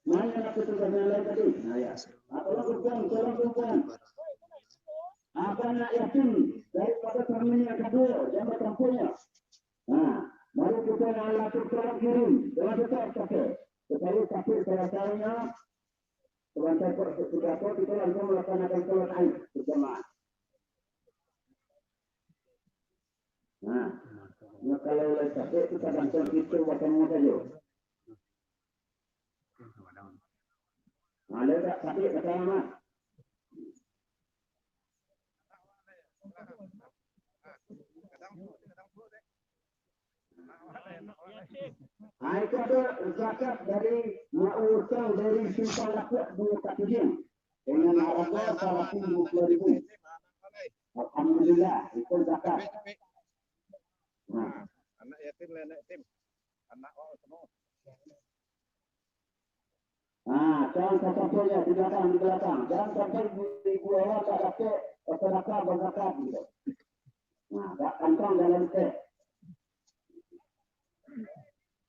Mana nak petugas yang lain tadi? Nah ya. Tolong kumpulan. Apa nak yakin daripada termin yang kedua, jangan tempuhnya. Nah, baru kita lakukan sholat kirim. Dengan tetap pakai. Tetapi saya sebentar sudah kita langsung melaksanakan sholat Aid berjamaah. Nah, kalau oleh sakit kita langsung itu bertemu saja. Ada tak sakit kata Mas? Itu ada zakat dari utang dari simpan laku buka tujuan dengan harga 120.000. Alhamdulillah itu zakat. Nah, anak yatim lah, anak yatim. Anak semua. Nah, jangan contohnya di belakang. Jangan sampai ibu orang tak dapat sedekah berzakat gitu. Nah, tak kantong dalam teh.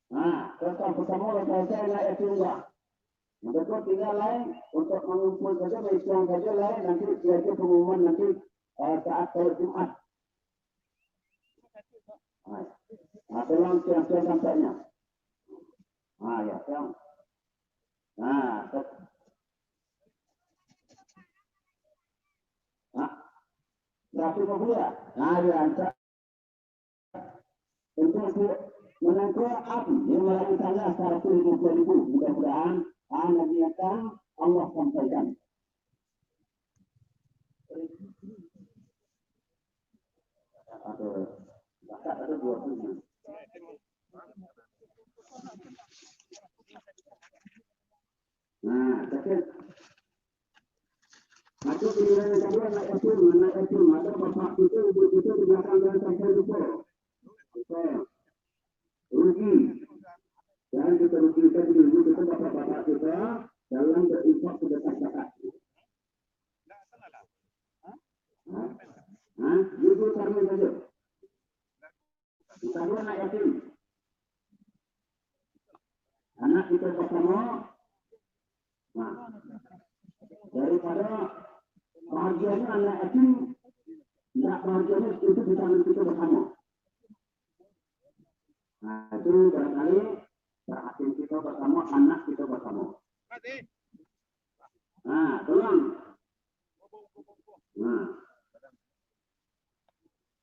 Nah, contoh pertama kalau saya naik juga. Betul tinggal lain untuk mengumpul saja, menghitung saja lain nanti yaitu pengumuman nanti saat sholat Jumat. Nah, tolong siang-siang sampainya. Nah, ya, siang. Nah, berapa pula? Nah, ya, untuk menangkap api yang melakukannya 120.000. Mudah-mudahan Nabi akan Allah sampaikan. Ada 20. Nah, tapi masuk ke dalam kedua anak yatim, ada bapak itu, ibu itu di belakang dan sampai lupa. Rugi. Dan kita rugikan dulu kita bapak-bapak kita dalam berinfak sedekah zakat. Ibu kami saja. Kita anak yatim. Anak kita bersama. Nah, daripada bahagianya anak yatim, tidak bahagianya itu di tangan kita bersama. Nah, itu barangkali perhatian kita bersama, anak kita bersama. Nah, tolong. Nah,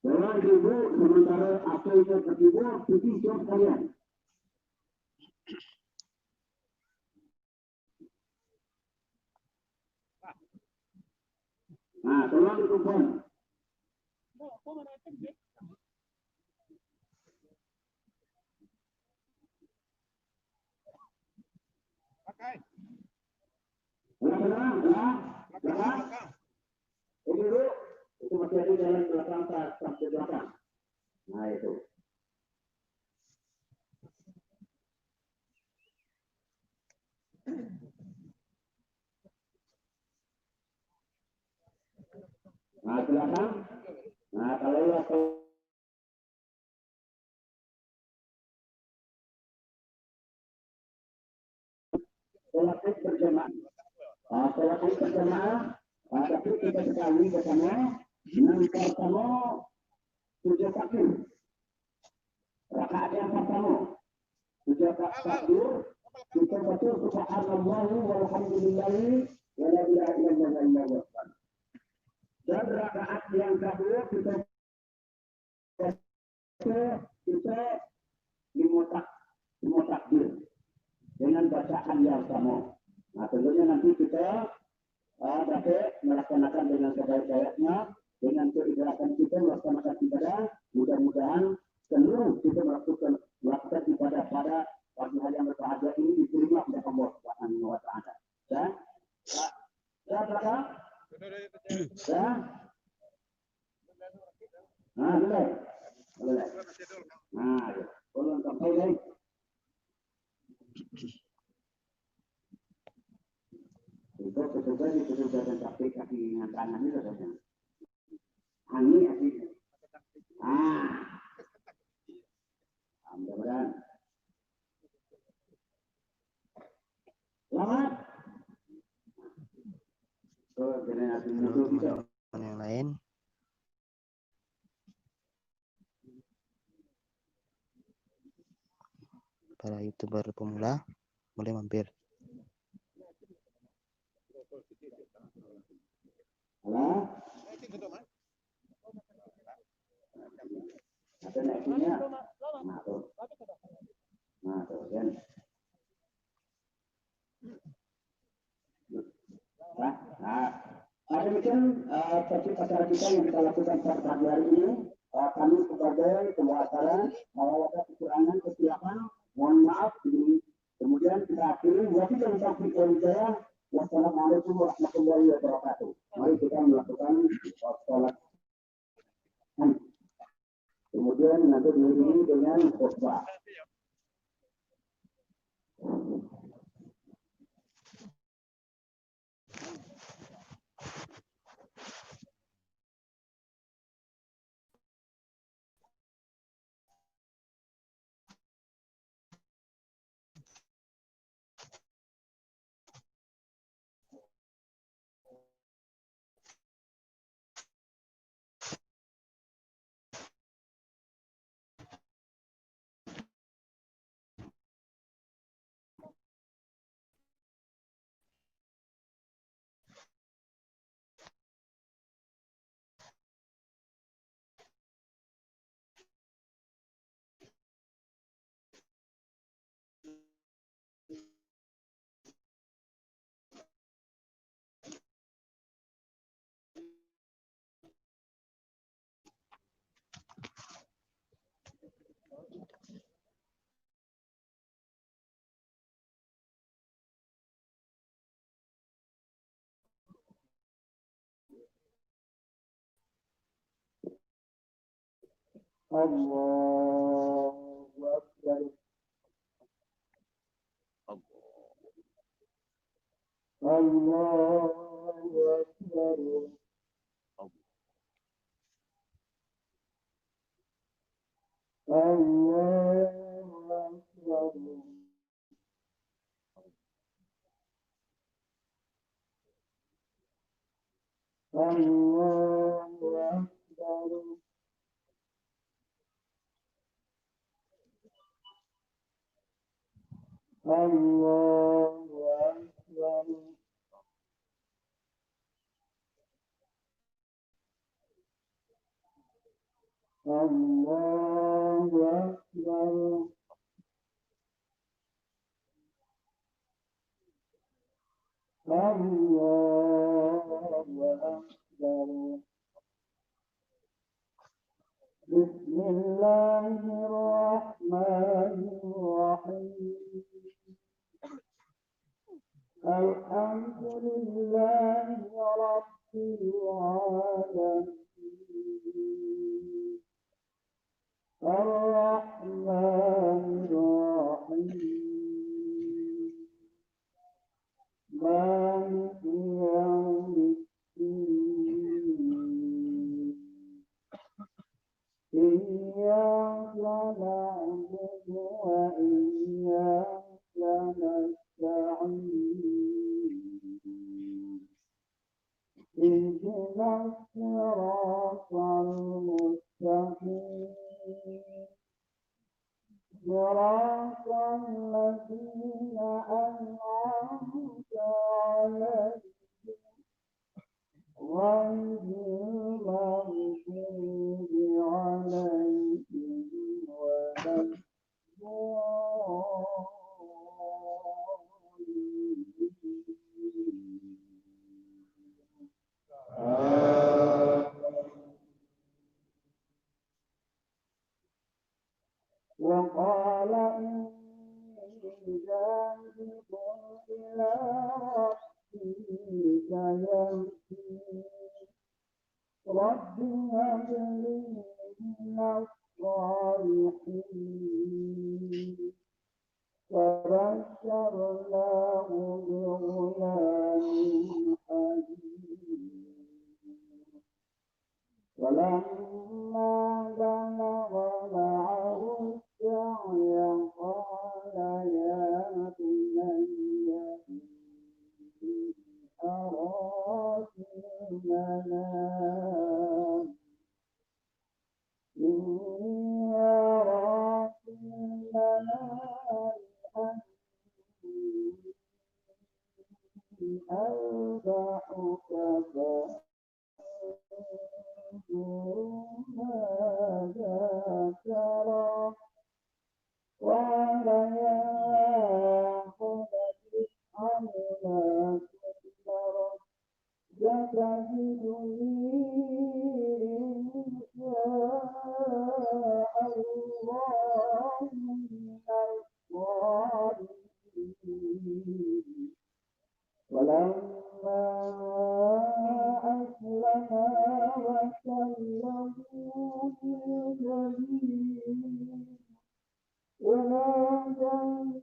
tolong ibu sementara apa itu tertidur, cuci jam kalian. Nah, tolong dikumpul. Pakai. Belakang. Ini dulu, itu masih ada jalan belakang sampai belakang. Nah, itu. Nah, belakang. Nah, kalau sholat berjamaah. Sholat berjamaah, tapi kita sekali bersama, yang pertama 7 takbir. Rakaat yang pertama 7 takbir, kita baca subhanallah walhamdulillahi wa la ilaha illallah. Dan rakaat yang kedua kita lima takbir dengan bacaan yang sama. Nah, tentunya nanti kita dapat melaksanakan dengan sebaik-baiknya, dengan keikhlasan kita melaksanakan ibadah. Mudah-mudahan seluruh kita melakukan ibadah pada pagi hari yang berbahagia ini diterima oleh Allah Subhanahu wa Ta'ala. Ya, berapa? Ya. Nah, boleh. Nah, tolong sampai lagi. Itu petugas di petugas dan KPK di kanan itu saja. Angin aslinya. Mudah-mudahan. Selamat. Generasi muda bisa. Yang lain. Para YouTuber pemula boleh mampir. Halo. Ada naiknya. Nah tuh kan. Demikian topik acara kita yang kita lakukan pada pagi hari ini. Kami sebagai ketua acara ada kekurangan kesilapan, mohon maaf. Kemudian kita akhiri. Wabillahi taufiq wal hidayah. Wassalamualaikum warahmatullahi wabarakatuh. Mari kita melakukan sholat. Kemudian nanti diiringi dengan khutbah. Allahu Akbar. Allahu Akbar. Allahu Akbar. Allahu Akbar. Allahu Akbar. Allahu Akbar. Allahu Akbar. Bismillahirrahmanirrahim. Alhamdulillahi Rabbil Alamin. Ar-Rahmanir-Rahim. Maliki yaumiddin. Iyyaka na'budu wa iyyaka nasta'in. Ihdinas siratal mustaqim. Siratal ladzina an'amta 'alaihim ghairil maghdubi 'alaihim وقال إني ذاهب إلى ربي سيهدين رب هب لي من الصالحين فبشرناه بغلام حليم ولما بلغ معه السعي قال يا بني أنفعك ماذا ترى قال يا قوم افعلوا ما تؤمرون ستجدني إن شاء الله من الصالحين ولما أسلما وسلموا للجبين وناديناه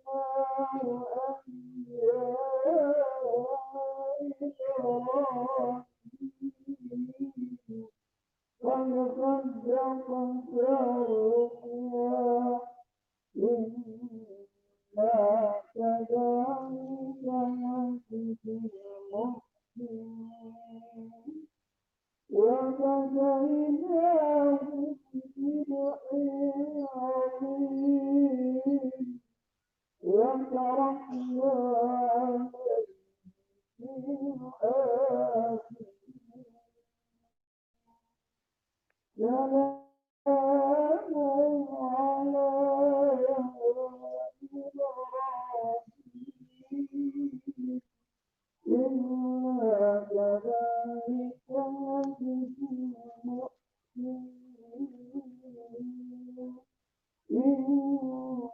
أن يا إبراهيم قد صدقت الرؤيا إنا كذلك نجزي المحسنين وجزيناه بذبح عظيم وتركنا عليه في الآخرين سلام على إبراهيم إنا كذلك نجزي المحسنين إنه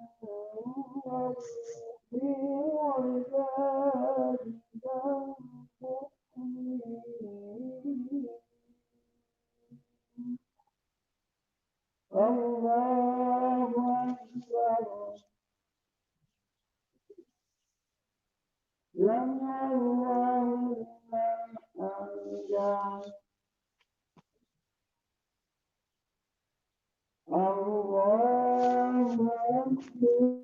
في عبادنا المؤمنين الله أكبر سمع الله لمن حمده الله أكبر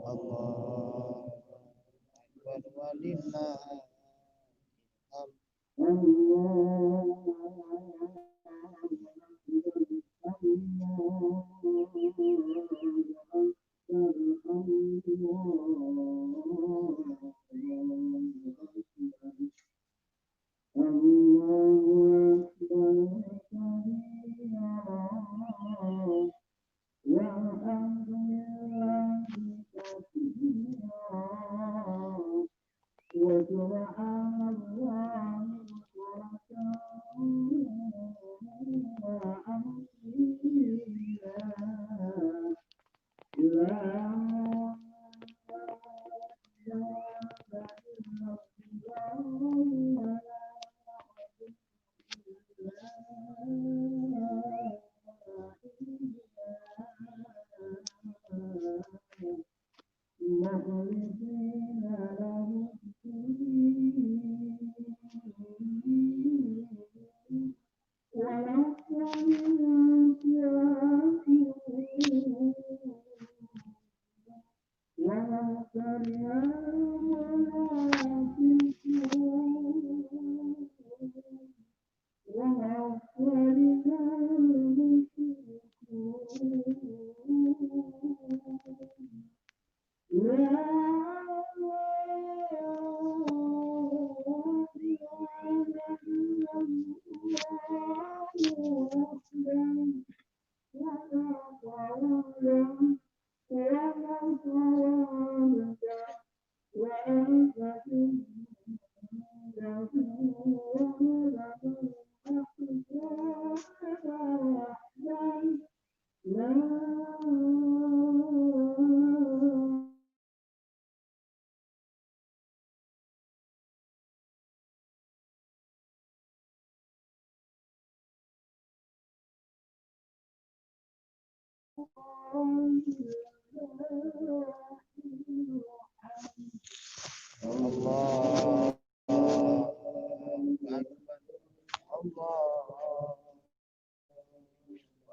Allahu Akbar walillahil hamd. Allahu Akbar.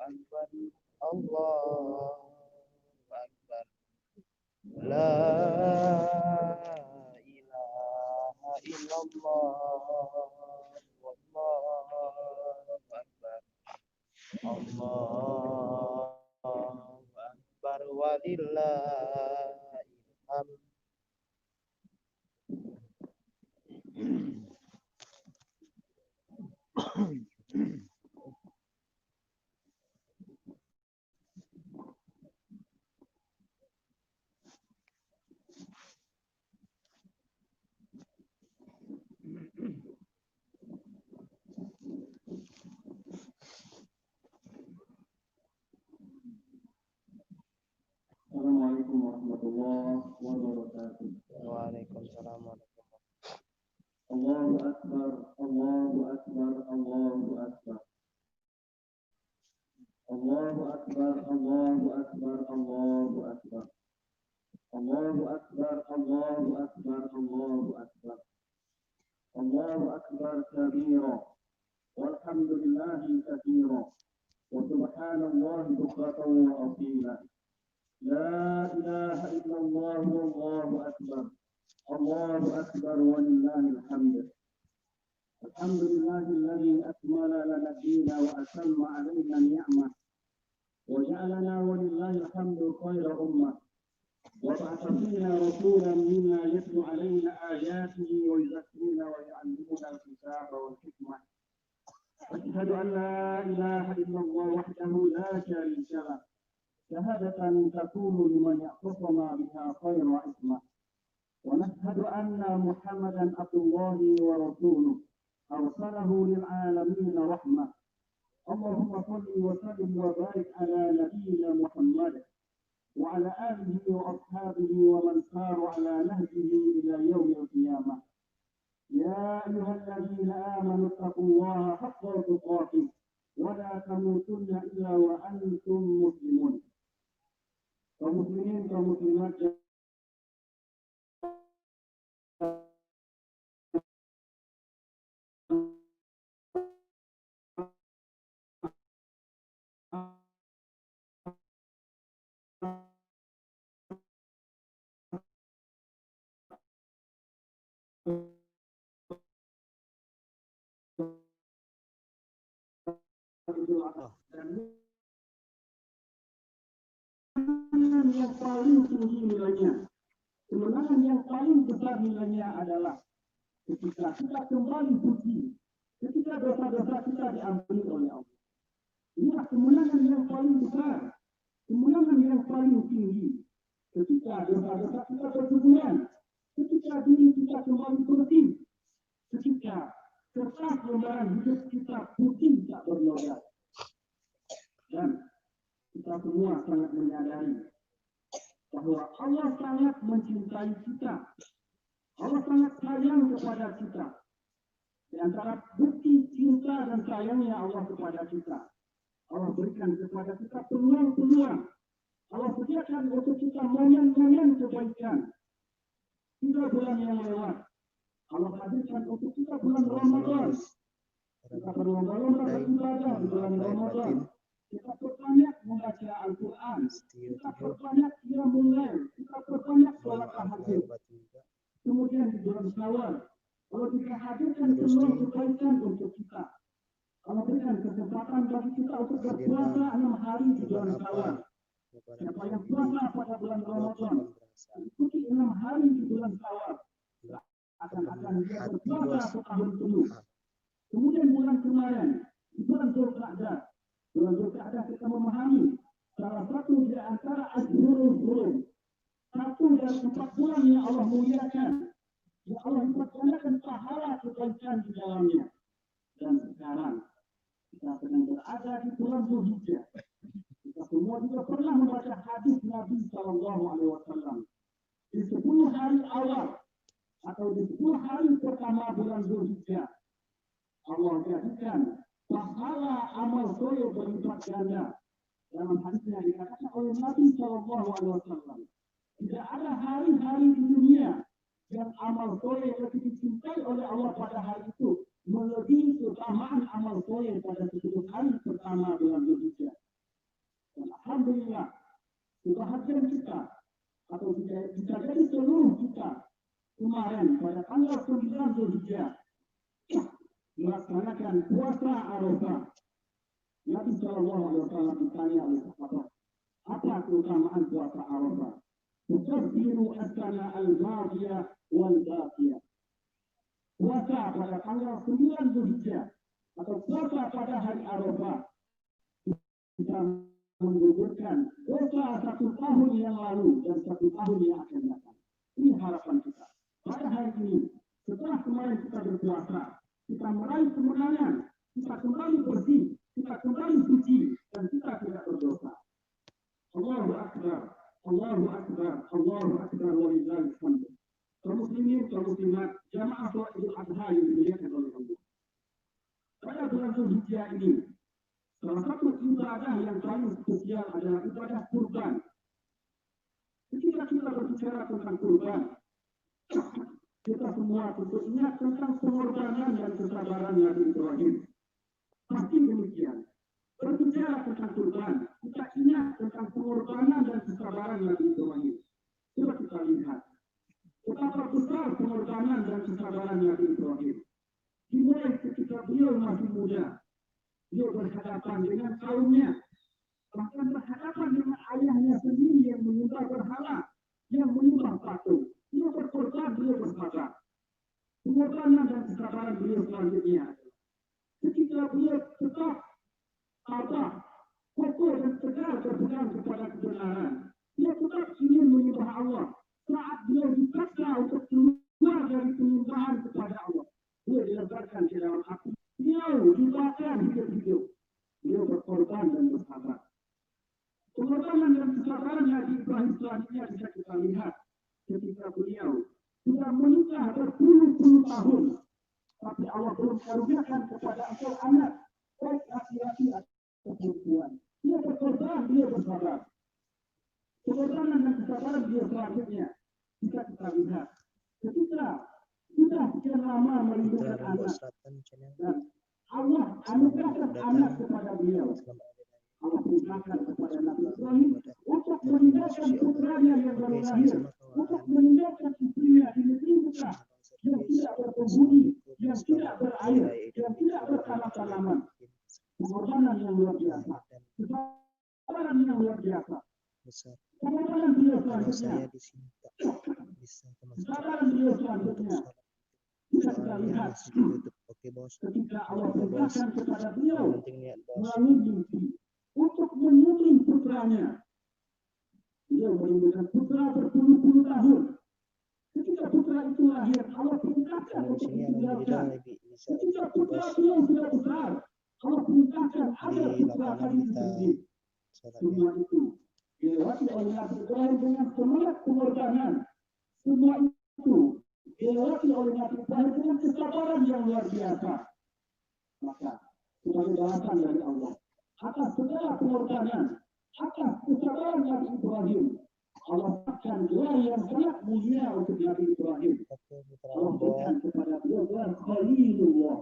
Allahu Akbar. Allahu Akbar. La ilaha illallah. Wallahu Akbar. Allahu Akbar walillahil hamd. Assalamualaikum warahmatullahi wabarakatuh. Waalaikumsalam warahmatullahi Allahu Akbar, Allahu Akbar, Allahu Akbar. Allahu Akbar, Allahu Akbar, Allahu Akbar. Allahu Akbar, Allahu Akbar, Allahu Akbar. Allahu Akbar kabira. Walhamdulillahi katsira. Wa subhanallahi bukratan wa asila. La ilaha illallah wallahu akbar. Allahu akbar walillahil hamd. Alhamdulillahilladzi akmala lana ad-dina wa atamma 'alaina ni'mah. Wa ja'alana walillahil hamdu khayra ummah. Wa ba'atha fina rasulan minna yatlu 'alaina ayatihi wa yuzakkina wa yu'allimuna al-kitaba wal hikmah أشهد أن لا إله إلا الله وحده لا شريك له شهادة تكون لمن اعتصم بها خير وعصمة. ونشهد أن محمدا عبد الله ورسوله أرسله للعالمين رحمة. اللهم صل وسلم وبارك على نبينا محمد وعلى آله وأصحابه ومن سار على نهجه إلى يوم القيامة. يا أيها الذين آمنوا اتقوا الله حق تقاته ولا تموتن إلا وأنتم مسلمون. kaum muslimin, kaum muslimat yang paling tinggi nilainya, kemenangan yang paling besar nilainya adalah ketika kita kembali suci, ketika dosa-dosa kita diampuni oleh Allah. Inilah kemenangan yang paling besar, kemenangan yang paling tinggi. Ketika dosa-dosa kita berguguran, ketika diri kita kembali bersih, ketika kertas lembaran hidup kita putih tak bernoda. Dan kita semua sangat menyadari bahwa Allah sangat mencintai kita. Allah sangat sayang kepada kita. Di antara bukti cinta dan sayangnya Allah kepada kita, Allah berikan kepada kita peluang-peluang. Allah sediakan untuk kita momen-momen kebaikan. 3 bulan yang lewat, Allah hadirkan untuk kita bulan Ramadan. Kita berlomba-lomba beribadah di bulan Ramadan. Kita berbanyak membaca Al-Quran. Kita berbanyak qiyamul lail. Kita berbanyak sholat tahajud. Kemudian di bulan Syawal, Allah juga hadirkan semua kebaikan untuk kita. Allah berikan kesempatan bagi kita untuk berpuasa 6 hari di bulan Syawal. Siapa yang puasa pada bulan Ramadan, ikuti 6 hari di bulan Syawal, akan dia berpuasa setahun penuh. Kemudian bulan kemarin, di bulan Dzulqa'dah, kita memahami salah satu di antara Ashhurul Hurum, satu dari 4 bulan yang Allah muliakan, yang Allah memperkenalkan pahala kebaikan di dalamnya. Dan sekarang kita sedang berada di bulan Dzulhijjah. Kita semua juga pernah membaca hadis Nabi SAW. Di 10 hari awal atau di 10 hari pertama bulan Dzulhijjah, Allah jadikan pahala amal soleh berlipat ganda. Dalam hadisnya dikatakan oleh Nabi SAW, tidak ada hari-hari di dunia yang amal soleh lebih dicintai oleh Allah pada hari itu melebihi keutamaan amal soleh pada 10 hari pertama bulan Dzulhijjah. Dan alhamdulillah, kebahagiaan kita atau bisa jadi seluruh kita kemarin pada tanggal 9 Dzulhijjah melaksanakan puasa Arafah. Nabi SAW ditanya oleh sahabat, apa keutamaan puasa Arafah? Tukaffiru as-sana al-madiyah wal-baqiyah. Puasa pada tanggal 9 Dzulhijjah atau puasa pada hari Arafah kita menggugurkan dosa 1 tahun yang lalu dan 1 tahun yang akan datang. Ini harapan kita. Pada hari ini, setelah kemarin kita berpuasa, kita meraih kemenangan, kita kembali bersih, kita kembali suci, dan kita tidak berdosa. Allahu Akbar, Allahu Akbar, Allahu Akbar, walillahil hamd. Kaum muslimin, kaum muslimat, jamaah sholat Idul Adha yang dimuliakan oleh Allah. Pada bulan Dzulhijjah ini, salah satu ibadah yang paling spesial adalah ibadah kurban. Ketika kita berbicara tentang kurban, kita semua tentu ingat tentang pengorbanan dan kesabaran Nabi Ibrahim. Pasti demikian. Berbicara tentang kurban, kita ingat tentang pengorbanan dan kesabaran Nabi Ibrahim. Coba kita lihat betapa besar pengorbanan dan kesabaran Nabi Ibrahim. Dimulai ketika beliau masih muda, beliau berhadapan dengan kaumnya, bahkan berhadapan dengan ayahnya sendiri yang menyembah berhala, yang menyembah patung. Beliau berkorban, beliau bersabar. Pengorbanan dan kesabaran beliau selanjutnya ketika beliau tetap kokoh dan tegar berpegang kepada kebenaran. Dia tetap ingin menyembah Allah. Saat beliau dipaksa untuk keluar dari penyembahan kepada Allah, dia diletakkan di dalam api. Beliau dibakar hidup-hidup. Beliau berkorban dan bersabar. Pengorbanan dan kesabaran Nabi Ibrahim selanjutnya bisa kita lihat ketika beliau sudah menikah berpuluh-puluh tahun, tapi Allah belum karuniakan kepada engkau anak, baik laki-laki atau perempuan. Dia berkorban, dia bersabar. Pengorbanan dan kesabaran dia selanjutnya bisa kita lihat ketika sudah sekian lama melindungi anak dan Allah anugerahkan anak kepada beliau. Allah perintahkan kepada Nabi Ibrahim untuk meninggalkan putranya yang baru lahir, untuk meninggalkan istrinya di negeri Mekah yang tidak berpenghuni, yang tidak berair, yang tidak bersalam-salaman. Pengorbanan yang luar biasa, kesabaran yang luar biasa. Pengorbanan beliau selanjutnya, kesabaran beliau selanjutnya bisa kita lihat ketika Allah perintahkan kepada beliau melalui mimpi untuk menyembelih putranya. Beliau menyembelihkan putra berpuluh-puluh tahun. Ketika putra itu lahir, Allah perintahkan untuk ditinggalkan. Ketika putra beliau sudah besar, Allah perintahkan agar putra tadi disembelih. Semua itu dilewati oleh Nabi Ibrahim dengan semangat pengorbanan. Semua itu dilewati oleh Nabi Ibrahim dengan kesabaran yang luar biasa. Maka sebagai balasan dari Allah atas segala pengorbanan, atas kesabaran Nabi Ibrahim, Allah berikan gelar yang sangat mulia untuk Nabi Ibrahim. Allah berikan kepada beliau gelar Khalilullah,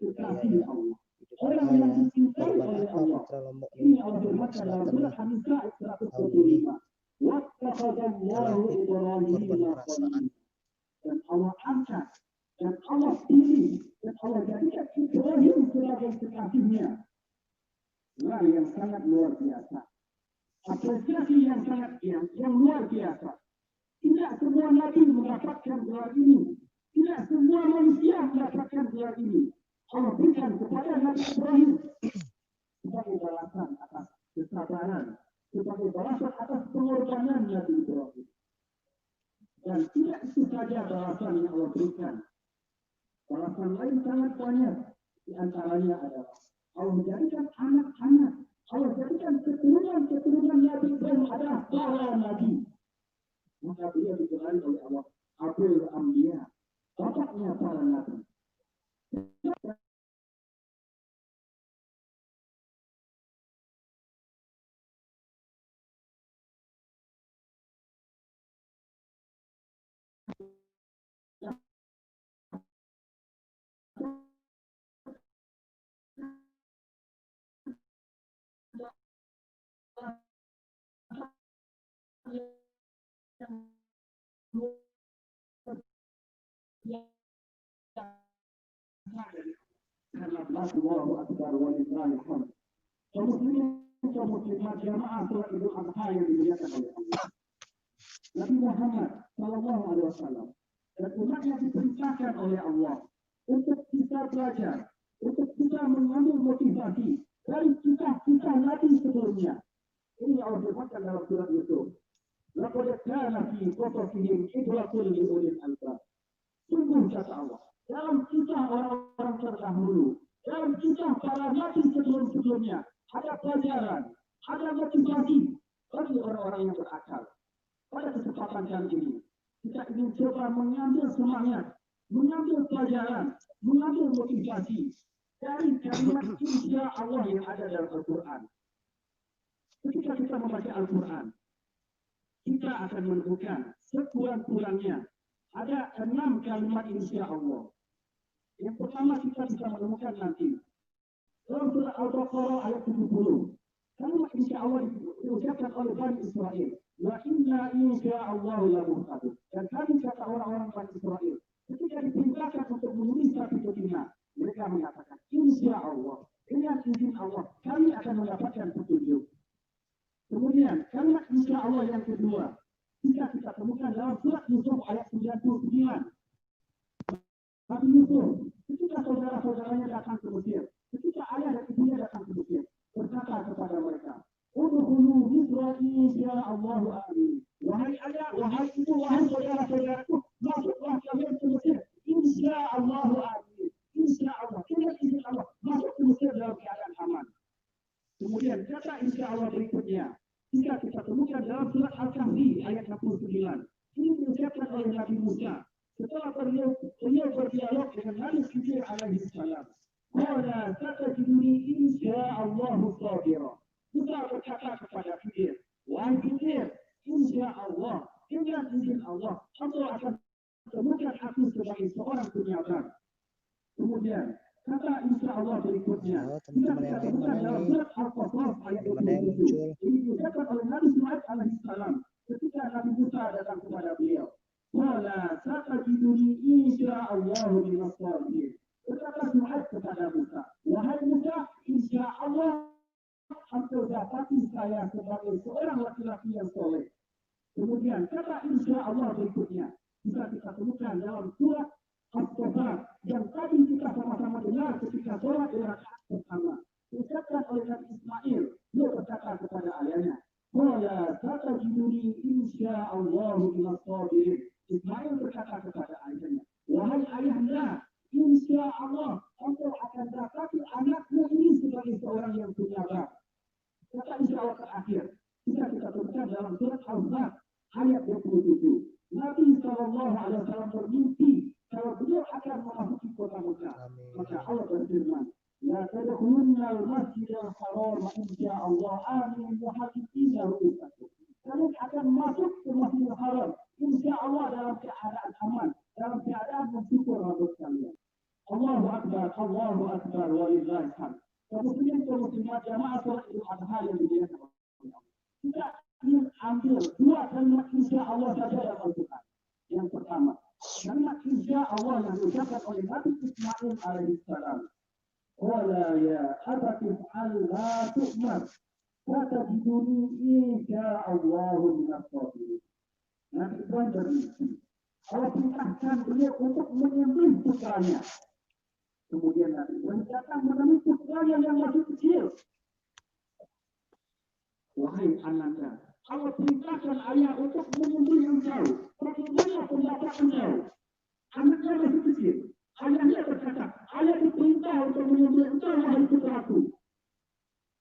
kekasih Allah, orang yang dicintai oleh Allah. Ini Allah berkata dalam surat An-Nisa 125, wattaqadallahu Ibrahim khalil. Dan Allah angkat, dan Allah pilih, dan Allah jadikan Ibrahim sebagai kekasihnya. Gelar yang sangat luar biasa, apresiasi yang sangat yang luar biasa. Tidak semua nabi mendapatkan gelar ini, tidak semua manusia mendapatkan gelar ini. Allah berikan kepada Nabi Ibrahim sebagai balasan atas kesabaran, sebagai balasan atas pengorbanan Nabi Ibrahim. Dan tidak itu saja balasan yang Allah berikan. Balasan lain sangat banyak. Di antaranya adalah Allah menjadikan anak-anak, Allah jadikan keturunan Nabi Ibrahim adalah para nabi. Maka beliau digelar oleh Allah Abul Anbiya, bapaknya para nabi. Allahu Akbar walillahil hamd. Kaum muslimat jamaah salat Idul Adha yang dimuliakan oleh Allah. Nabi Muhammad sallallahu alaihi wasallam dan umatnya diperintahkan oleh Allah untuk kita belajar, untuk kita mengambil motivasi dari kisah-kisah Nabi sebelumnya. Ini Allah firmankan dalam surat Yusuf. Laqad kana fi qasasihim ibratun li ulil albab. Sungguh kata Allah, dalam kisah orang-orang terdahulu, dalam kisah para nabi sebelum-sebelumnya, ada pelajaran, ada motivasi bagi orang-orang yang berakal. Pada kesempatan kali ini, kita ingin coba mengambil semangat, mengambil pelajaran, mengambil motivasi dari kalimat insya Allah yang ada dalam Al-Quran. Ketika kita membaca Al-Quran, kita akan menemukan sekurang-kurangnya ada 6 kalimat insya Allah. Yang pertama kita bisa menemukan nanti dalam surah Al-Baqarah ayat 70. Kalimat insya Allah diucapkan oleh Bani Israel. Wa inna insya Allah la muhtadun. Dan kami kata orang-orang Bani Israel, ketika diperintahkan untuk menulis satu betina, mereka mengatakan insya Allah, dengan izin Allah kami akan mendapatkan petunjuk. Kemudian kalimat insya Allah yang kedua bisa kita temukan dalam surat Yusuf ayat 99. Nabi Yusuf Ketika saudara-saudaranya datang ke Mesir, ketika ayah dan ibunya datang ke Mesir, berkata kepada mereka, Udhulu Misra insya Allahu amin. Wahai ayah, wahai ibu, wahai saudara-saudaraku, masuklah kalian ke Mesir. Insya Allahu amin. Insya Allah, dengan izin Allah, masuk ke Mesir dalam keadaan aman. Kemudian kata insya Allah berikutnya, jika kita temukan dalam surat Al-Kahfi ayat 69, ini diucapkan oleh Nabi Musa setelah beliau berdialog dengan Nabi Khidir alaihi salam. Qala satajiduni insya Allahu sabira. Musa berkata kepada Khidir, wahai Khidir, insya Allah, dengan izin Allah, Allah akan temukan aku sebagai seorang penyabar. Kemudian kata insya Allah berikutnya, teman-teman yang lain mana dalam nih? surat Al-Qasas ayat Mana yang 27. muncul? Ini diucapkan oleh Nabi Shu'aib alaihi salam ketika Nabi Musa datang kepada beliau. Wala satajiduni insya Allah minas shalihin. Berkata Shu'aib kepada Musa, wahai Musa, insya Allah engkau dapati saya sebagai seorang laki-laki yang soleh. Kemudian kata insya Allah berikutnya bisa kita temukan dalam surat Al-Qasas yang tadi kita sama-sama dengar ketika sholat di rakaat pertama. Diucapkan oleh Nabi Ismail, dia berkata kepada ayahnya, Wala satajiduni insya Allah minas shalihin. Ismail berkata kepada ayahnya, wahai ayahnya, insya Allah engkau akan dapati anakmu ini sebagai seorang yang penyabar. Kata insya Allah terakhir bisa kita temukan dalam surat Al-Fat ayat 27. Nabi SAW bermimpi kalau beliau akan memasuki kota Mekah. Maka Allah berfirman, La tadkhulunna al-masjidal haram insya Allah amin muhadithina ru'usakum. Kalian akan masuk ke Masjidil Haram insya Allah dalam keadaan aman, dalam keadaan mensyukur rambut kalian. Allahu Akbar, walillahil hamd. Kaum muslimat jamaah sholat Idul Adha yang dimuliakan oleh Allah. Kita ingin ambil dua kalimat insya Allah saja dalam Al-Quran. Yang pertama, kalimat insya Allah yang diucapkan oleh Nabi Ismail alaihissalam. Qala ya abati fa'al la tu'mar. Satajiduni insya Allah minas shalihin. Nabi Ibrahim bermimpi. Allah perintahkan beliau untuk menyembelih putranya. Kemudian Nabi Ibrahim datang menemui putranya yang masih kecil. Wahai anaknya, Allah perintahkan ayah untuk menyembelih engkau. Bagaimana pendapat engkau? Anaknya masih kecil. Ayahnya berkata, ayah diperintah untuk menyembelih engkau, wahai putraku.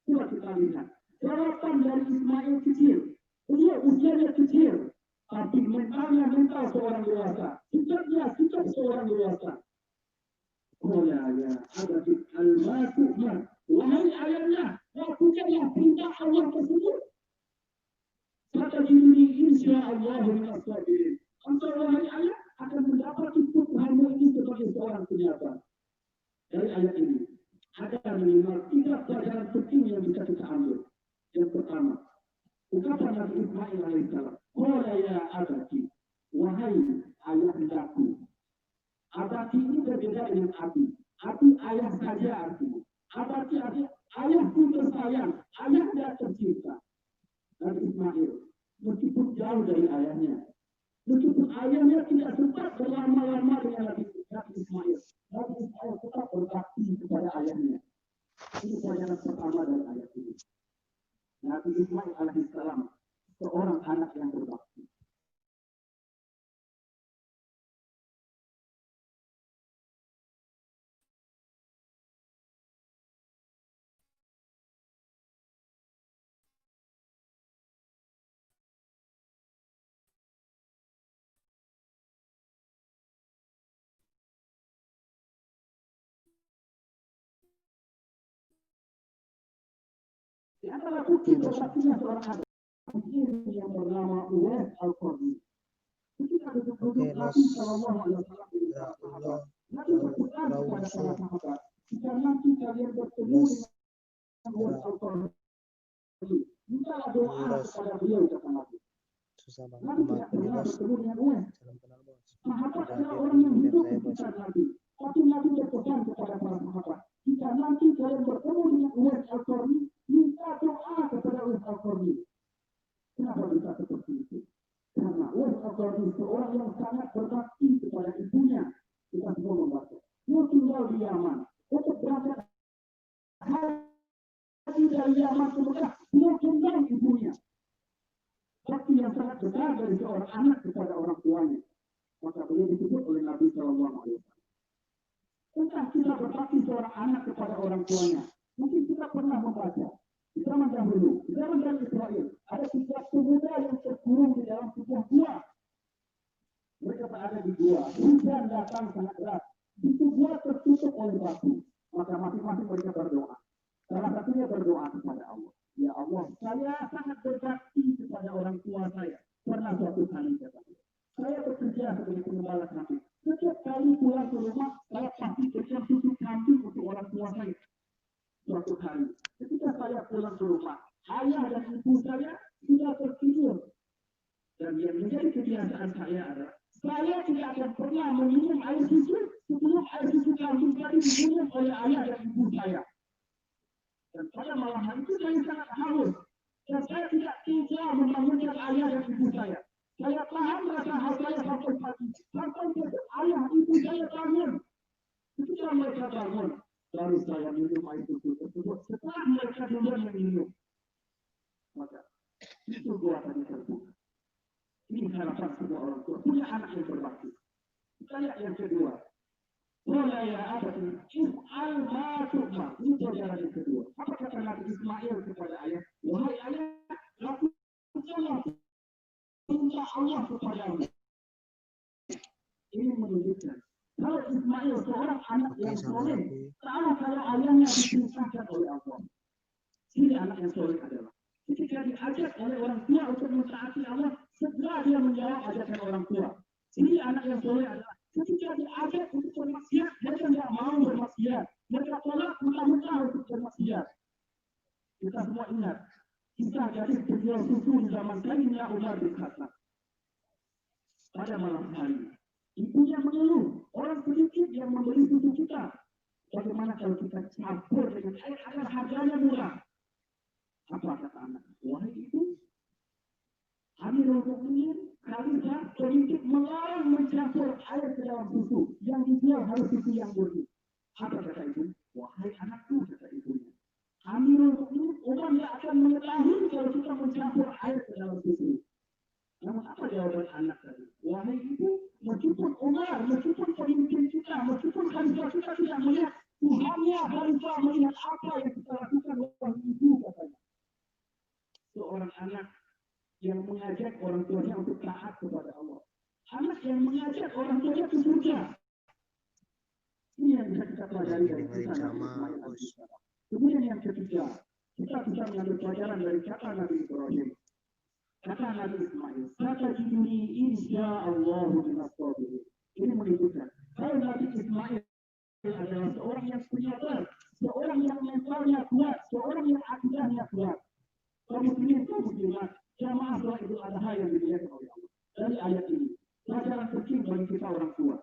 Coba kita lihat. Jawaban dari Ismail kecil. Beliau usianya kecil. Tapi mentalnya mental seorang dewasa. Sikapnya sikap seorang dewasa. Qala ya abadi al-matu'mar. Wahai ayahnya, lakukanlah perintah Allah tersebut. Satajiduni insya Allah minas shalihin. Engkau wahai ayah akan mendapat putramu ini sebagai seorang penyabar. Dari ayat ini ada minimal 3 pelajaran penting yang bisa kita ambil. Yang pertama, ucapan Nabi Ismail alaihissalam, Qala ya abadi, wahai ayahandaku. Abadi ini berbeda dengan abi. Abi ayah saja artinya. Abadi ayahku tersayang, ayah tidak tercinta. Nabi Ismail, meskipun jauh dari ayahnya, meskipun ayahnya tidak sempat berlama-lama dengan Nabi Ismail, Nabi Ismail tetap berbakti kepada ayahnya. Ini pelajaran pertama dari ayat ini. Nabi Ismail alaihissalam seorang anak yang berbakti. Di antara bukti berbaktinya seorang anak yang bernama Uwais Al-Qarni. Ketika duduk-duduk Nabi Sallallahu Alaihi Wasallam di sahabat, Nabi berpesan kepada para sahabat, jika nanti kalian bertemu dengan Uwais Al-Qarni, mintalah doa kepada beliau, kata Nabi. Nabi tidak pernah bertemu dengan Uwais. Sahabat adalah orang yang hidup di sekitar Nabi. Tapi Nabi berpesan kepada para sahabat, jika nanti kalian bertemu dengan Uwais Al-Qarni, minta doa kepada Uwais Al-Qarni. Kenapa bisa seperti itu? Karena Uwais Al-Qarni seorang yang sangat berbakti kepada ibunya. Kita semua membaca. Dia tinggal besar dari seorang anak kepada orang tuanya. Maka beliau disebut oleh Nabi Shallallahu Alaihi Wasallam. Tentang kita berbakti seorang anak kepada orang tuanya. Mungkin kita pernah membaca di zaman dahulu, di zaman Bani Israel, ada 3 pemuda yang terkurung di dalam sebuah gua. Mereka berada di gua, hujan datang sangat deras. Itu gua tertutup oleh batu. Maka masing-masing mereka berdoa. Salah satunya berdoa kepada Allah. Ya Allah, saya sangat berbakti kepada orang tua saya. Pernah suatu kali katanya, saya bekerja sebagai pengembala kambing. Setiap kali pulang ke rumah, saya pasti bersiap susu kambing untuk orang tua saya. Suatu hari, ketika saya pulang ke rumah, ayah dan ibu saya sudah tertidur. Dan yang menjadi kebiasaan saya adalah, saya tidak akan pernah meminum air susu sebelum air susu kambing tadi diminum oleh ayah dan ibu saya. Dan pada malam hari itu saya sangat haus. Dan saya tidak tega membangunkan ayah dan ibu saya. Saya tahan rasa haus saya sampai pagi. Sampai besok ayah ibu saya bangun. Ketika mereka bangun, baru saya minum air susu tersebut. Setelah mereka duluan yang minum, maka itu gua tadi terbuka. Ini harapan semua orang tua punya anak yang berbakti. Ayat yang kedua, wala ya abadi if'al ma tu'mar. Ini pelajaran yang kedua. Apa kata Nabi Ismail kepada ayah? Wahai ayah, lakukanlah perintah Allah kepadamu. Ini menunjukkan kalau Ismail seorang anak yang soleh, kalau ayahnya diperintahkan oleh Allah. Ini anak yang soleh adalah ketika diajak oleh orang tua untuk mentaati Allah, segera dia menjawab ajakan orang tua. Ini anak yang soleh adalah ketika diajak untuk bermaksiat, mereka tidak mau bermaksiat. Mereka tolak mentah-mentah untuk bermaksiat. Kita semua ingat kisah gadis penjual susu di zaman Sayyidina Umar bin Khattab. Pada malam hari, ibunya mengeluh, orang sedikit yang membeli susu kita. Bagaimana kalau kita campur dengan air agar harganya murah? Apa kata anak? Wahai ibu, Amirul Mukminin, khalifah politik melarang mencampur air ke dalam susu. Yang dijual harus susu yang murni. Apa kata ibu? Wahai anakku, kata ibunya, Amirul Mukminin, Umar tidak akan mengetahui kalau kita mencampur air ke dalam susu. Namun apa jawaban anak tadi? Wahai ibu, meskipun Umar, meskipun pemimpin kita, meskipun khalifah kita tidak melihat, Tuhannya khalifah melihat apa yang kita lakukan. Wahai ibu, katanya. Seorang anak yang mengajak orang tuanya untuk taat kepada Allah. Anak yang mengajak orang tuanya ke surga. Ini yang bisa kita pelajari dari kisah Nabi Ismail alaihissalam. Kemudian yang ketiga, kita bisa mengambil pelajaran dari kata Nabi Ibrahim. Kata Nabi Ismail, satajiduni insyaallahu minas sabirin. Ini menunjukkan kalau Nabi Ismail adalah seorang yang penyabar, seorang yang mentalnya kuat, seorang yang akidahnya kuat. Kaum muslimin, kaum muslimat, jamaah sholat Idul Adha yang dimuliakan oleh Allah. Dari ayat ini, pelajaran penting bagi kita orang tua.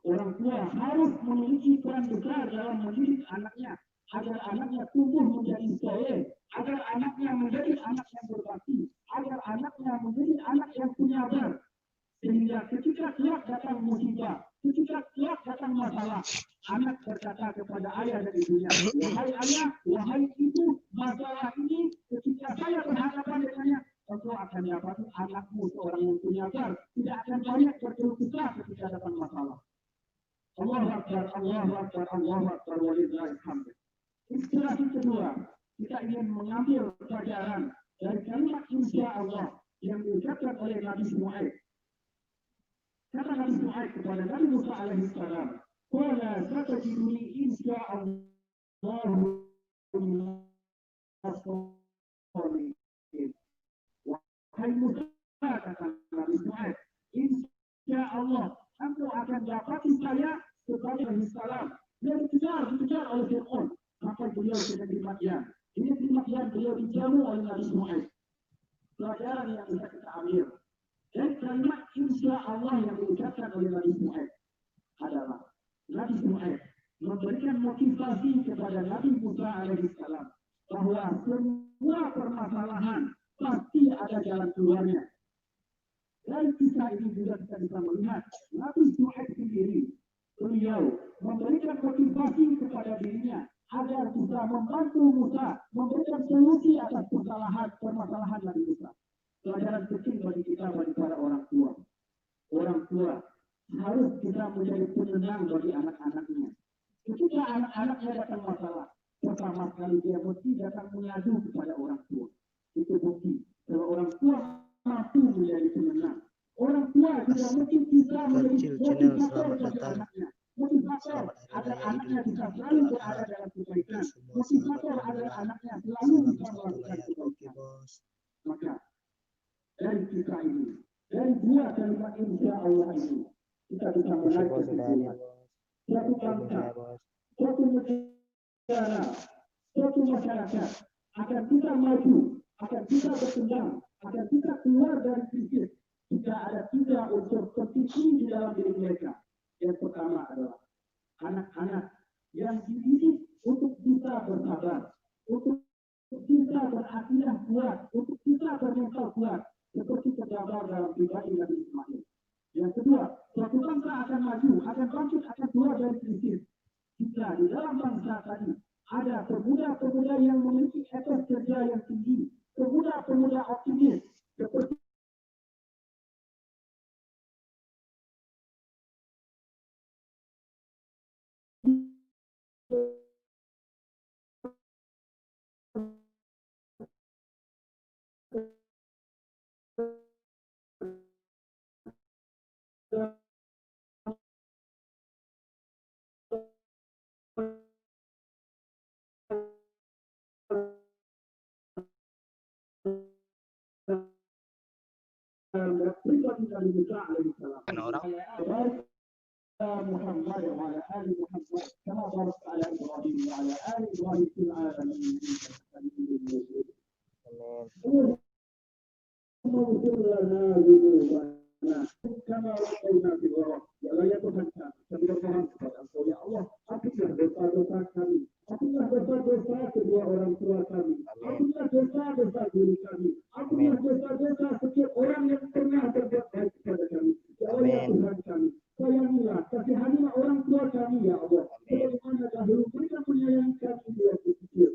Orang tua harus memiliki peran besar dalam mendidik anaknya agar anaknya tumbuh menjadi soleh, agar anaknya menjadi anak yang berbakti, agar anaknya menjadi anak yang penyabar. Sehingga ketika kelak datang musibah, ketika kelak datang masalah, anak berkata kepada ayah dan ibunya, wahai ayah, wahai ibu, masalah ini ketika saya berhadapan dengannya, engkau akan dapat anakmu seorang yang penyabar, tidak akan banyak berkeluh kesah ketika datang masalah. Allahu Akbar, Allahu Akbar, Allahu Akbar, walillahil hamd. Inspirasi kedua, kita ingin mengambil pelajaran dari kalimat insya Allah yang diucapkan oleh Nabi Shu'aib. Kata Nabi Shu'aib kepada Nabi Musa alaihissalam, qala satajiduni insya Allah wahai Musa, kata Nabi Shu'aib, insya Allah engkau akan dapati saya sebagai salam. Dia dikejar oleh Fir'aun sampai beliau sudah di Madian. Ini di Madian beliau dijamu oleh Nabi Shu'aib. Pelajaran yang bisa kita ambil dan kalimat insya Allah yang diucapkan oleh Nabi Shu'aib adalah Nabi Shu'aib memberikan motivasi kepada Nabi Musa alaihissalam bahwa semua permasalahan pasti ada jalan keluarnya. Dari kisah ini juga kita bisa melihat Nabi Shu'aib sendiri, beliau memberikan motivasi kepada dirinya agar bisa membantu Musa memberikan solusi atas permasalahan Nabi Musa. pelajaran penting bagi kita, bagi para orang tua. Orang tua harus kita menjadi penenang bagi anak-anaknya. Ketika anak-anaknya datang masalah, pertama kali dia mesti datang mengadu kepada orang tua. Itu bukti bahwa orang tua mampu menjadi penenang. Orang tua juga mungkin bisa menjadi Kecil channel, motivator selamat bagi datang. anaknya. Motivator Selamat hari agar raya anaknya Idul bisa Fitri selalu Idul berada Adha. dalam Untuk kebaikan. semua selamat Motivator agar berlebaran. anaknya selalu Salam bisa satu melakukan layar. Oke kebaikan. bos. Maka dari kita ini, dari dua kalimat insya Allah ini, kita bisa Oke menarik bos, sudah hadir kesimpulan. bos. Suatu Tunggu bangsa, saya bos. suatu negara, suatu masyarakat akan bisa maju, akan bisa berkembang, akan bisa keluar dari krisis jika ada 3 unsur penting di dalam diri mereka. Yang pertama adalah anak-anak yang dididik untuk bisa bersabar, untuk bisa berakidah kuat, untuk bisa bermental kuat, seperti tergambar dalam pribadi Nabi Ismail. Yang kedua, suatu bangsa akan maju, akan bangkit, akan keluar dari krisis jika di dalam bangsa tadi ada pemuda-pemuda yang memiliki etos kerja yang tinggi, pemuda-pemuda optimis, seperti pribadi Nabi Musa alaihissalam. محمد وعلى ال محمد كما باركت على ابراهيم وعلى ال ابراهيم في العالمين انك حميد مجيد. اللهم اغفر لنا ذنوبنا كما وقينا في الغرق ولا يتهكى keberkahan kepada Engkau ya Allah. Ampunilah dosa-dosa kami, ampunilah dosa-dosa kedua orang tua kami, ampunilah dosa-dosa guru kami, ampunilah dosa-dosa setiap orang yang pernah berbuat baik kepada kami. Ya Allah ya Tuhan kami, sayangilah, kasihanilah orang tua kami ya Allah. Sebagaimana dahulu mereka menyayangi kami di waktu kecil.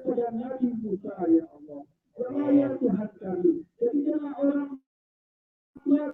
Kepada Nabi Musa ya Allah, ya Tuhan kami, jadikanlah orang tua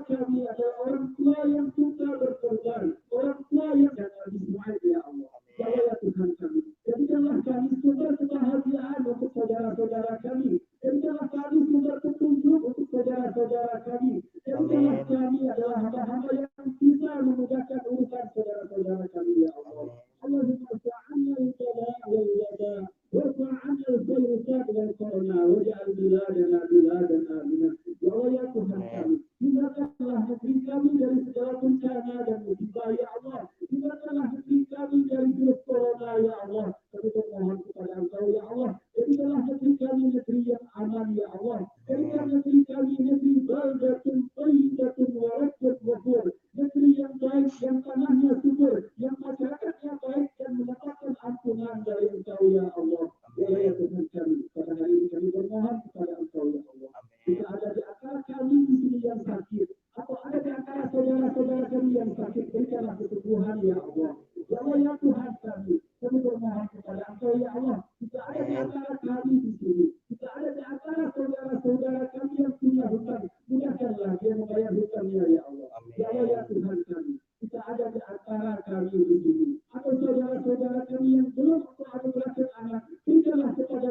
kami adalah orang tua yang suka berkorban, orang tua yang dan Nabi Ismail ya Allah, ya Tuhan kami, jadikanlah kami sumber kebahagiaan untuk saudara-saudara kami, jadikanlah kami sumber petunjuk untuk saudara-saudara kami, jadikanlah kami adalah hamba-hamba yang bisa memudahkan urusan saudara-saudara kami ya Allah. اللهم ارفع عنا البلاء والوباء وارفع عنا الفيروسات والكورونا واجعل بلادنا بلادا امنه يا Tuhan kami, hindarkanlah negeri kami dari segala bencana dan musibah ya Allah, hindarkanlah negeri kami dari virus corona ya Allah. Kami bermohon kepada Engkau ya Allah, jadikanlah negeri kami negeri yang aman ya Allah, jadikan negeri kami negeri baldatun thayyibatun wa rabbun ghafur, negeri yang baik, yang tanahnya subur, yang masyarakatnya baik dan mendapatkan ampunan dari Engkau ya Allah. Ya Tuhan kami, pada hari ini kami bermohon kepada Engkau ya Allah. Jika ada di antara kami di sini yang sakit, atau ada di antara saudara-saudara kami yang sakit, berikanlah kesembuhan ya Allah. Ya Allah ya Tuhan kami bermohon kepada Engkau ya Allah. Jika ada di antara kami di sini, jika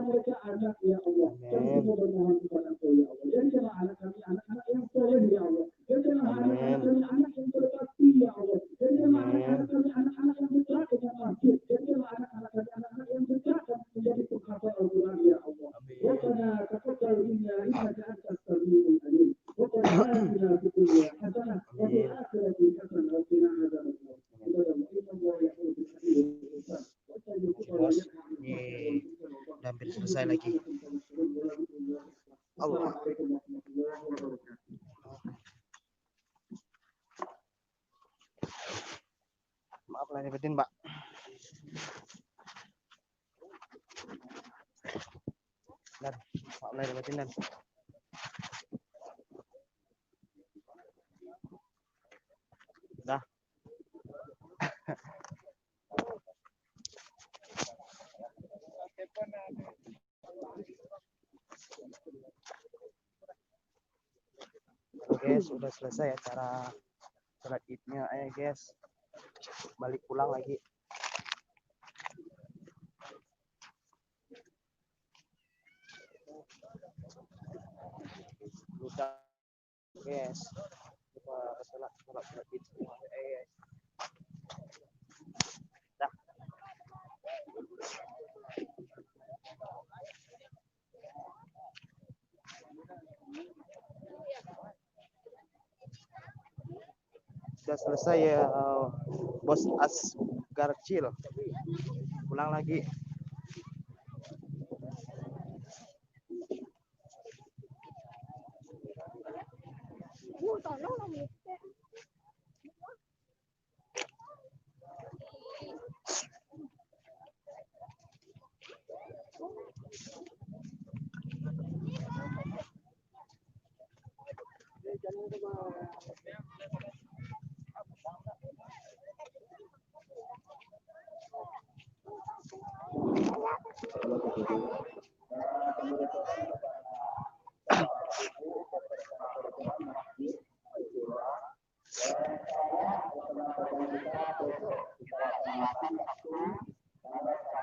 jadikan mereka anak ya Allah. Kami semua bermohon kepada Engkau ya Allah. Jadikanlah anak kami anak-anak yang soleh ya Allah. Jadikanlah anak-anak kami anak yang berbakti ya Allah. Jadikanlah anak-anak kami anak-anak yang bergerak dengan masjid. Jadikanlah anak-anak kami anak-anak yang bergerak menjadi penghafal Al-Quran ya Allah. Rabbana taqabbal minna innaka antas samiul alim. Rabbana atina fid dunya hasanah wa fil akhirati hasanah wa qina adzabannar. Udah hampir selesai lagi. Allah. Maaf lahir batin, Pak. Dan maaf lahir batin dan. Dah. Oke, sudah selesai acara sholat idnya guys. Balik pulang lagi. Udah guys. Kita sholat id semua guys. Dah. Sudah selesai ya Bos Asgarcil. Pulang lagi.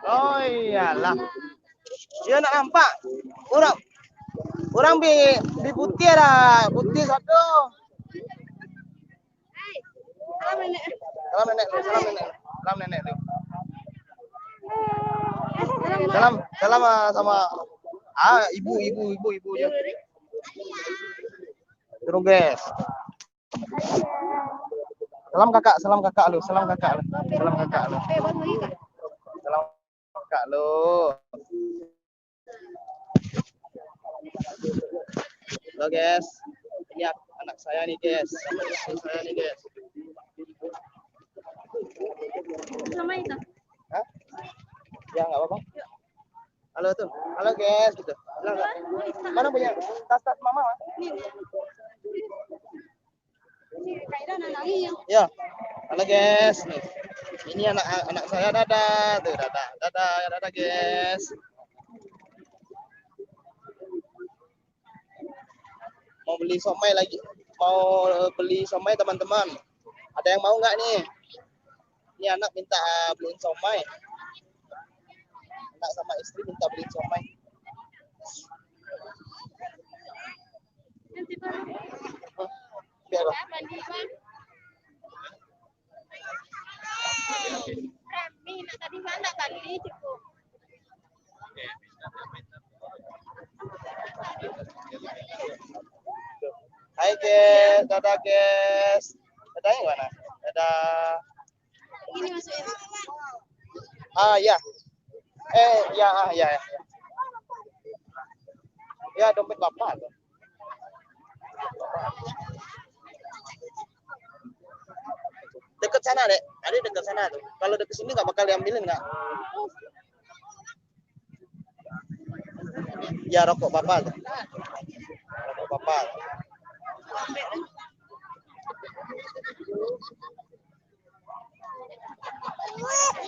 Oh iyalah. Dia nak nampak. Orang di putih ada. Putih satu. Salam nenek. Salam nenek. Salam sama ibu aja. Terus guys. Salam kakak lu. Salam kakak lu. Halo guys. Lihat anak saya nih guys. Sama itu. Hah? Ya nggak apa-apa. Halo tuh. Halo guys gitu. Mana punya tas mama? Ya. Halo guys. Nih. Ini anak saya dadah tuh dadah guys. Mau beli somai teman-teman. Ada yang mau nggak nih? Ini anak minta beliin somai. Anak sama istri minta beliin somai. Biar tadi mana tadi cukup. Hai guys, dadah guys. Dadahnya mana? Dadah. Ini masukin. Ya. Ya. Ya dompet bapak tuh. Dekat sana dek, ada dekat sana tuh. Kalau dekat sini nggak bakal diambilin nggak? Ya rokok bapak tuh. Rokok bapak.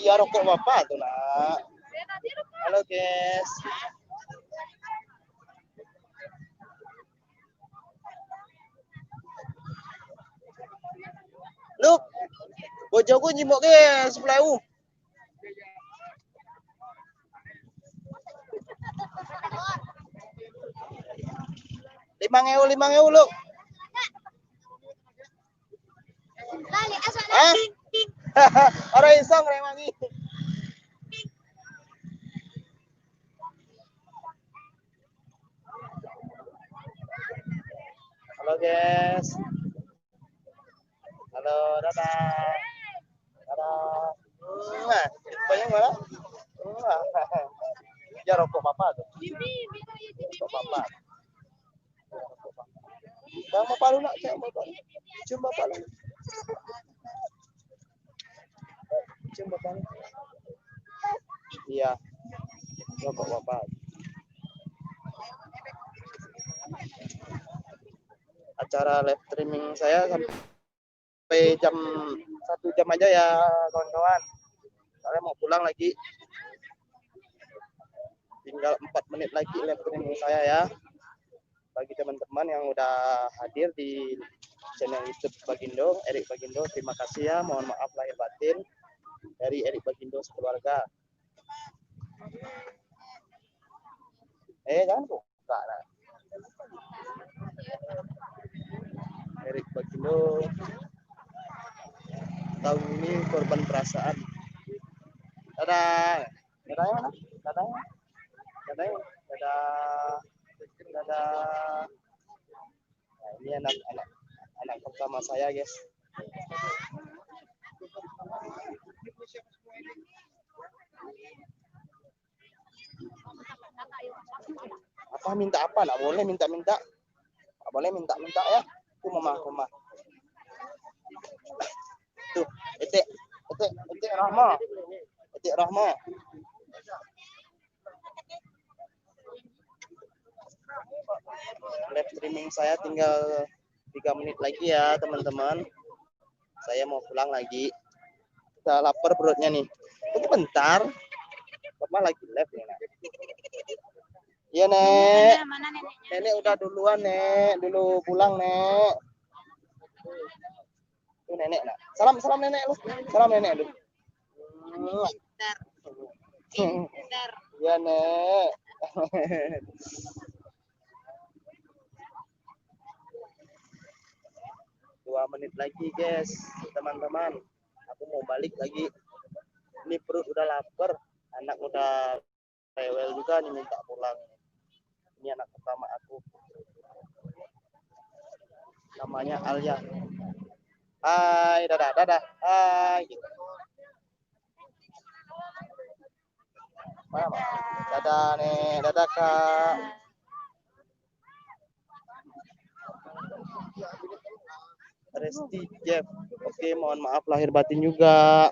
Iya rokok bapak tuh nak. Halo guys. Lu bojoku nyimok ke sebelah 5.000 lu. Lali, asal Hah? Orang isong rewangi. Halo guys. Halo, dadah. Dadah. Nah, banyak mana? Ya rokok bapak tuh. Rokok bapak. Bang bapak lu nak cek bapak. Cium bapak lu. Cium bapak lu. Iya. Rokok bapak. Acara live streaming saya sampai jam 1 jam aja ya kawan-kawan. Saya mau pulang lagi. Tinggal 4 menit lagi live streaming saya ya. Bagi teman-teman yang udah hadir di channel YouTube Bagindo, Erik Bagindo, terima kasih ya. Mohon maaf lahir batin dari Erik Bagindo sekeluarga. Jangan buka lah. Erik Bagindo tahun ini korban perasaan. Dadah. Dadahnya mana? Dadahnya. Dadahnya. Dadah. Dadah. Nah, ini anak pertama saya, guys. Apa minta apa? Nggak boleh minta-minta. Nggak boleh minta-minta ya. Tuh mama. Tuh, etik Rahma. Etik Rahma. Live streaming saya tinggal 3 menit lagi ya, teman-teman. Saya mau pulang lagi. Udah lapar perutnya nih. Tunggu bentar. Bapak lagi live nih, Nek. Iya, Nek. mana neneknya? Nenek udah duluan, Nek. Dulu pulang, Nek. Tuh Nenek, Nak. Salam Nenek lu. Salam Nenek lu. Pintar. Iya, Nek. 2 menit lagi, guys. Teman-teman, aku mau balik lagi. Ini perut udah lapar. Anak udah rewel juga nih minta pulang. Ini anak pertama aku. Namanya Alia. Hai, dadah. Hai. Gitu. Mana? Dadah, Nek. Dadah, Kak. Resti Jeff. Oke, mohon maaf lahir batin juga.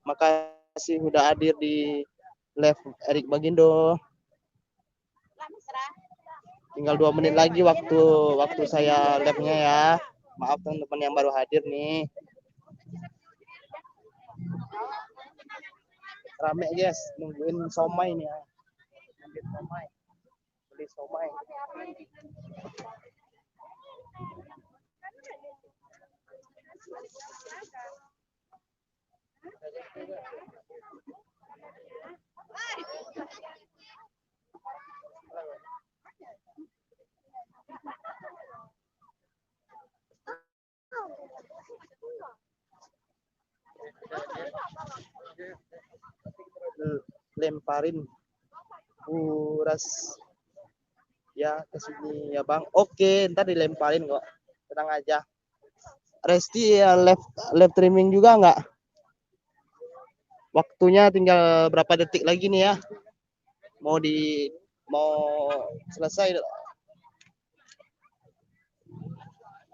Makasih udah hadir di live Erik Bagindo. Tinggal 2 menit lagi waktu saya live-nya ya. Maaf teman-teman yang baru hadir nih. Rame guys, nungguin somai nih ya. Beli somai. Lemparin buras ya ke sini ya Bang. Oke, ntar dilemparin kok. Tenang aja. Resti ya live streaming juga nggak? Waktunya tinggal berapa detik lagi nih ya? Mau selesai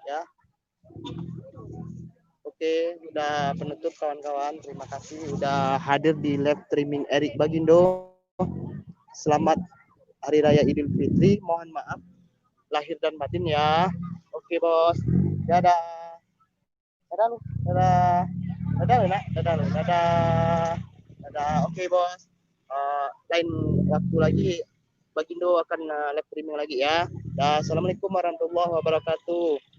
ya. Oke, udah penutup kawan-kawan. Terima kasih udah hadir di live streaming Erik Bagindo. Selamat Hari Raya Idul Fitri. Mohon maaf lahir dan batin ya. Oke, Bos. Dadah. Dadah lu. Dadah. Dadah lu, Nak. Dadah lu. Dadah. Oke, Bos. Lain waktu lagi Bagindo akan live streaming lagi ya. Assalamualaikum warahmatullahi wabarakatuh.